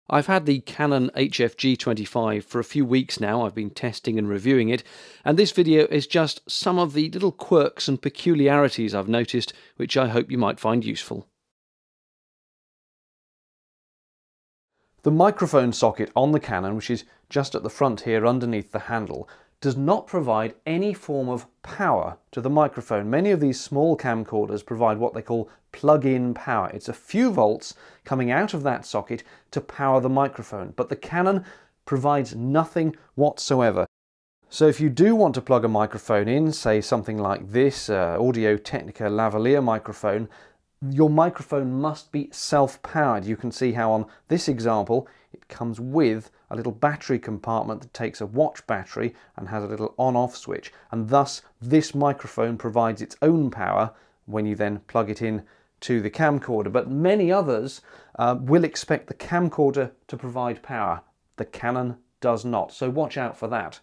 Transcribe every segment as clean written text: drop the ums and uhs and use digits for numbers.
I've had the Canon HF G25 for a few weeks now. I've been testing and reviewing it, and this video is just some of the little quirks and peculiarities I've noticed, which I hope you might find useful. The microphone socket on the Canon, which is just at the front here underneath the handle, does not provide any form of power to the microphone. Many of these small camcorders provide what they call plug-in power. It's a few volts coming out of that socket to power the microphone, but the Canon provides nothing whatsoever. So if you do want to plug a microphone in, say something like this, Audio-Technica lavalier microphone, your microphone must be self-powered. You can see how on this example it comes with a little battery compartment that takes a watch battery and has a little on-off switch, and thus this microphone provides its own power when you then plug it in to the camcorder. But many others will expect the camcorder to provide power. The Canon does not, so watch out for that.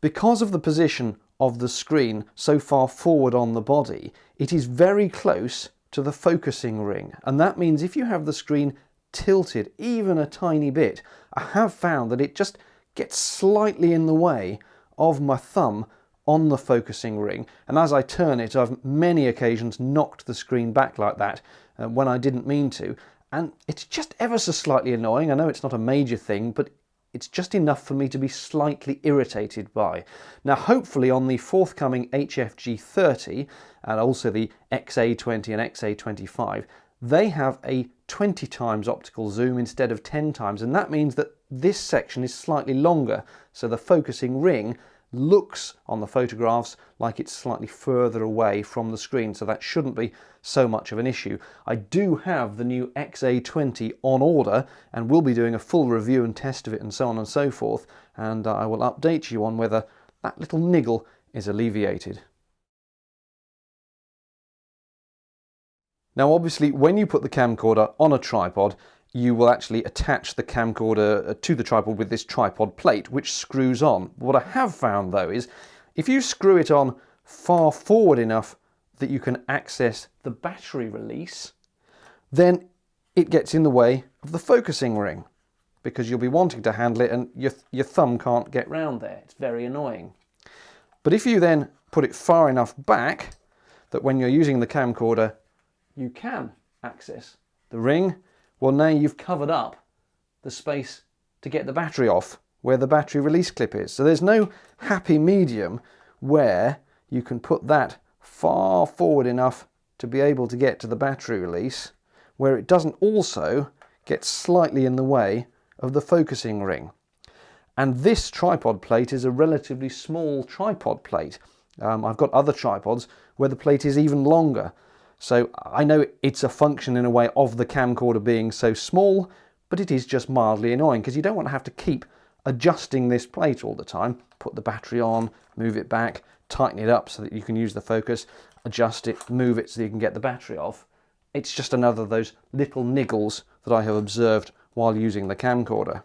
Because of the position of the screen so far forward on the body, it is very close to the focusing ring, and that means if you have the screen tilted even a tiny bit, I have found that it just gets slightly in the way of my thumb on the focusing ring, and as I turn it I've many occasions knocked the screen back like that when I didn't mean to, and it's just ever so slightly annoying. I know it's not a major thing, but it's just enough for me to be slightly irritated by. Now hopefully on the forthcoming HF G30 and also the XA20 and XA25, they have a 20 times optical zoom instead of 10 times, and that means that this section is slightly longer, so the focusing ring looks on the photographs like it's slightly further away from the screen, so that shouldn't be so much of an issue. I do have the new XA20 on order and will be doing a full review and test of it and so on and so forth, and I will update you on whether that little niggle is alleviated. Now obviously when you put the camcorder on a tripod, you will actually attach the camcorder to the tripod with this tripod plate, which screws on. What I have found though is if you screw it on far forward enough that you can access the battery release, then it gets in the way of the focusing ring, because you'll be wanting to handle it and your thumb can't get round there. It's very annoying. But if you then put it far enough back that when you're using the camcorder you can access the ring, well, now you've covered up the space to get the battery off where the battery release clip is. So there's no happy medium where you can put that far forward enough to be able to get to the battery release, where it doesn't also get slightly in the way of the focusing ring. And this tripod plate is a relatively small tripod plate. I've got other tripods where the plate is even longer. So I know it's a function in a way of the camcorder being so small, but it is just mildly annoying because you don't want to have to keep adjusting this plate all the time. Put the battery on, move it back, tighten it up so that you can use the focus, adjust it, move it so you can get the battery off. It's just another of those little niggles that I have observed while using the camcorder.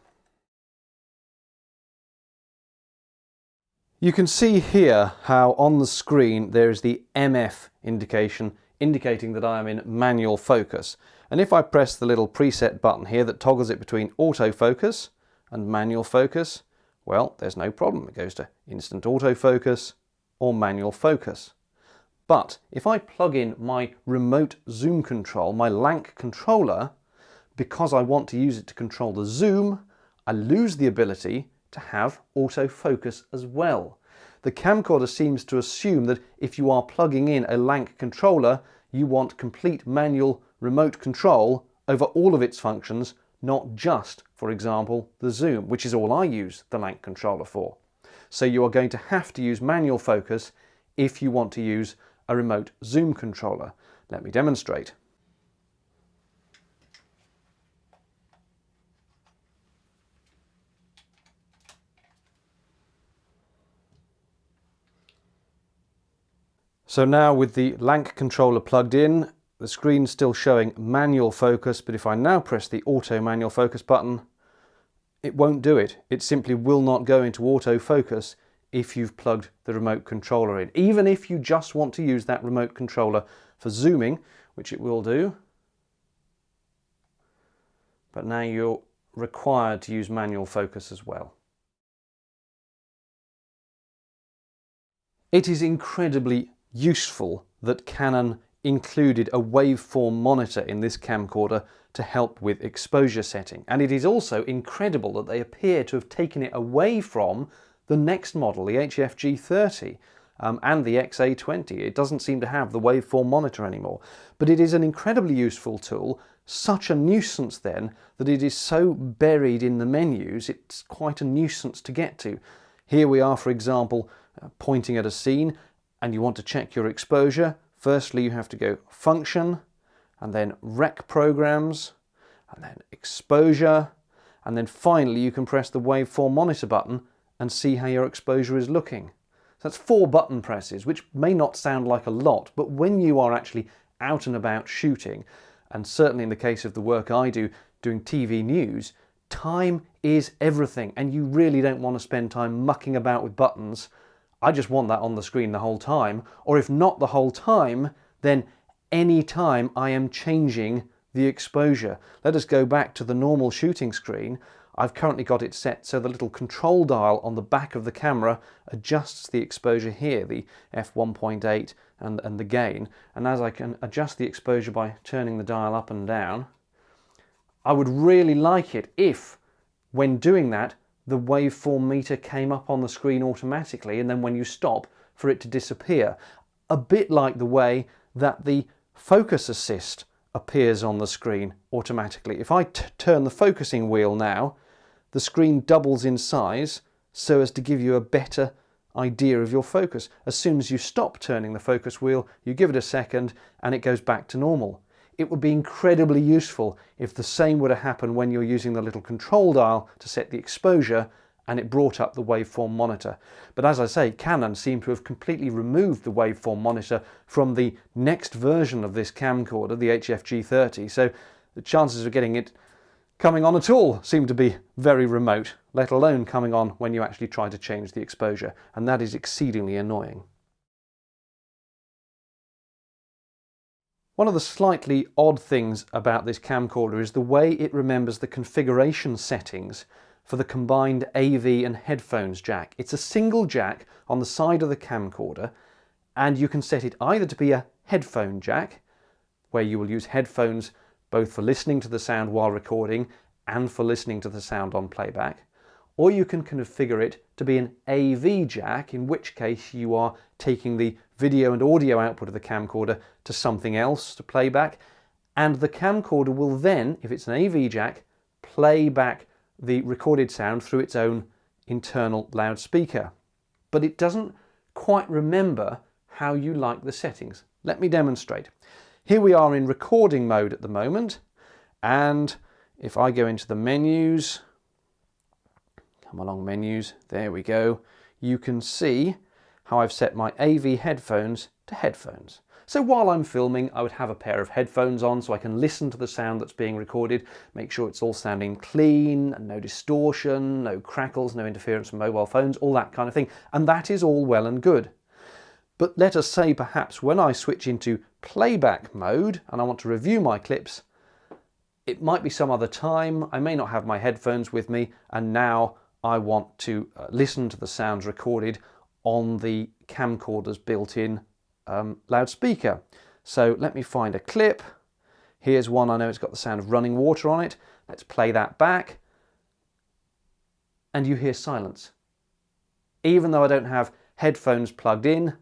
You can see here how on the screen there is the MF indication indicating that I am in manual focus, and if I press the little preset button here that toggles it between autofocus and manual focus, well, there's no problem. It goes to instant autofocus or manual focus. But if I plug in my remote zoom control, my LANC controller, because I want to use it to control the zoom, I lose the ability to have autofocus as well. The camcorder seems to assume that if you are plugging in a LANC controller, you want complete manual remote control over all of its functions, not just, for example, the zoom, which is all I use the LANC controller for. So you are going to have to use manual focus if you want to use a remote zoom controller. Let me demonstrate. So now with the LANC controller plugged in, the screen's still showing manual focus, but if I now press the auto manual focus button, it won't do it. It simply will not go into autofocus if you've plugged the remote controller in. Even if you just want to use that remote controller for zooming, which it will do, but now you're required to use manual focus as well. It is incredibly useful that Canon included a waveform monitor in this camcorder to help with exposure setting, and it is also incredible that they appear to have taken it away from the next model, the HF G30 and the XA20. It doesn't seem to have the waveform monitor anymore, but it is an incredibly useful tool, such a nuisance then that it is so buried in the menus it's quite a nuisance to get to. Here we are, for example, pointing at a scene and you want to check your exposure. Firstly, you have to go Function, and then Rec Programs, and then Exposure, and then finally you can press the Waveform Monitor button and see how your exposure is looking. So that's 4 button presses, which may not sound like a lot, but when you are actually out and about shooting, and certainly in the case of the work I do, doing TV news, time is everything, and you really don't want to spend time mucking about with buttons. I just want that on the screen the whole time, or if not the whole time, then any time I am changing the exposure. Let us go back to the normal shooting screen. I've currently got it set so the little control dial on the back of the camera adjusts the exposure here, the f1.8 and the gain, and as I can adjust the exposure by turning the dial up and down, I would really like it if, when doing that, the waveform meter came up on the screen automatically, and then when you stop, for it to disappear. A bit like the way that the focus assist appears on the screen automatically. If I turn the focusing wheel now, the screen doubles in size so as to give you a better idea of your focus. As soon as you stop turning the focus wheel, you give it a second and it goes back to normal. It would be incredibly useful if the same were to happen when you're using the little control dial to set the exposure and it brought up the waveform monitor. But as I say, Canon seem to have completely removed the waveform monitor from the next version of this camcorder, the HF G30, so the chances of getting it coming on at all seem to be very remote, let alone coming on when you actually try to change the exposure, and that is exceedingly annoying. One of the slightly odd things about this camcorder is the way it remembers the configuration settings for the combined AV and headphones jack. It's a single jack on the side of the camcorder, and you can set it either to be a headphone jack, where you will use headphones both for listening to the sound while recording and for listening to the sound on playback, or you can configure it to be an AV jack, in which case you are taking the video and audio output of the camcorder to something else to play back, and the camcorder will then, if it's an AV jack, play back the recorded sound through its own internal loudspeaker. But it doesn't quite remember how you like the settings. Let me demonstrate. Here we are in recording mode at the moment, and if I go into the menus, come along menus, there we go, you can see how I've set my AV headphones to headphones. So while I'm filming, I would have a pair of headphones on so I can listen to the sound that's being recorded, make sure it's all sounding clean, no distortion, no crackles, no interference from mobile phones, all that kind of thing. And that is all well and good. But let us say perhaps when I switch into playback mode and I want to review my clips, it might be some other time, I may not have my headphones with me, and now I want to listen to the sounds recorded on the camcorder's built-in loudspeaker. So let me find a clip. Here's one I know it's got the sound of running water on it. Let's play that back. And you hear silence. Even though I don't have headphones plugged in,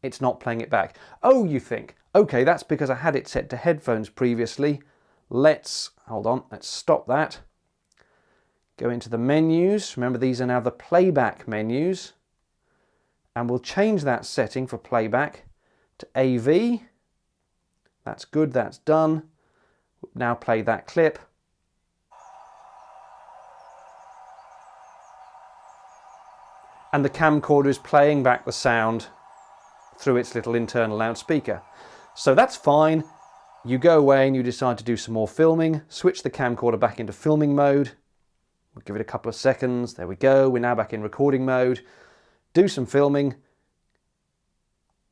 it's not playing it back. Oh, you think, okay, that's because I had it set to headphones previously. Hold on, let's stop that. Go into the menus. Remember, these are now the playback menus. And we'll change that setting for playback to AV. That's good, that's done. Now play that clip. And the camcorder is playing back the sound through its little internal loudspeaker. So that's fine. You go away and you decide to do some more filming, switch the camcorder back into filming mode. We'll give it a couple of seconds. There we go. We're now back in recording mode. Do some filming.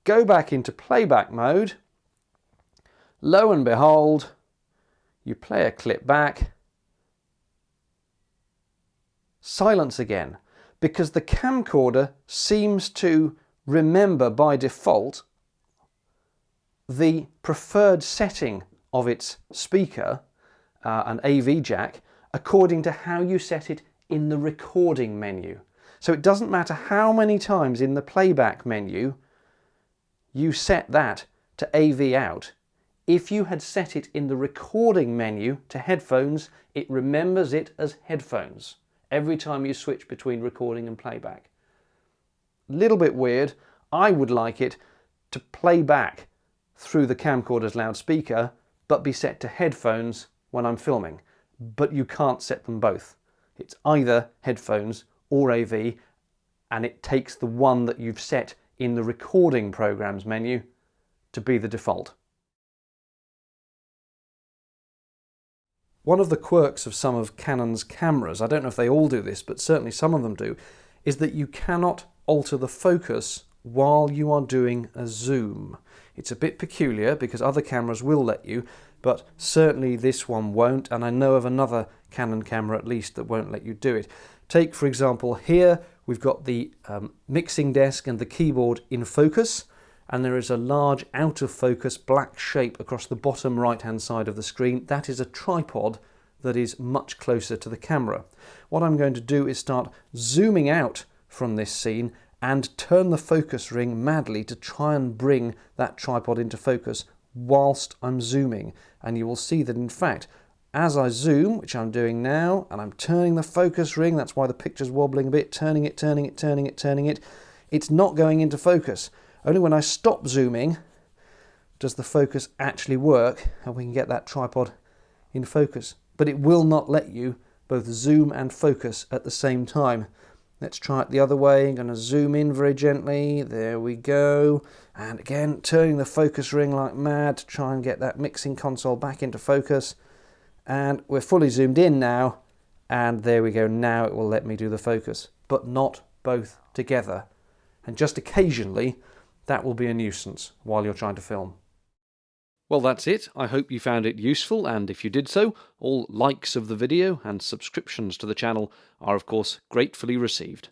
Go back into playback mode. Lo and behold, you play a clip back, silence again, because the camcorder seems to remember by default the preferred setting of its speaker, an AV jack, according to how you set it in the recording menu. So it doesn't matter how many times in the playback menu you set that to AV out. If you had set it in the recording menu to headphones, it remembers it as headphones every time you switch between recording and playback. Little bit weird. I would like it to play back through the camcorder's loudspeaker but be set to headphones when I'm filming. But you can't set them both. It's either headphones or AV, and it takes the one that you've set in the recording programs menu to be the default. One of the quirks of some of Canon's cameras, I don't know if they all do this, but certainly some of them do, is that you cannot alter the focus while you are doing a zoom. It's a bit peculiar because other cameras will let you, but certainly this one won't, and I know of another Canon camera at least that won't let you do it. Take, for example, here we've got the mixing desk and the keyboard in focus, and there is a large out of focus black shape across the bottom right hand side of the screen. That is a tripod that is much closer to the camera. What I'm going to do is start zooming out from this scene and turn the focus ring madly to try and bring that tripod into focus whilst I'm zooming. And you will see that in fact, as I zoom, which I'm doing now, and I'm turning the focus ring, that's why the picture's wobbling a bit, turning it, it's not going into focus. Only when I stop zooming does the focus actually work and we can get that tripod in focus. But it will not let you both zoom and focus at the same time. Let's try it the other way. I'm going to zoom in very gently. There we go. And again, turning the focus ring like mad to try and get that mixing console back into focus. And we're fully zoomed in now. And there we go. Now it will let me do the focus, but not both together. And just occasionally, that will be a nuisance while you're trying to film. Well, that's it. I hope you found it useful, and if you did so, all likes of the video and subscriptions to the channel are of course gratefully received.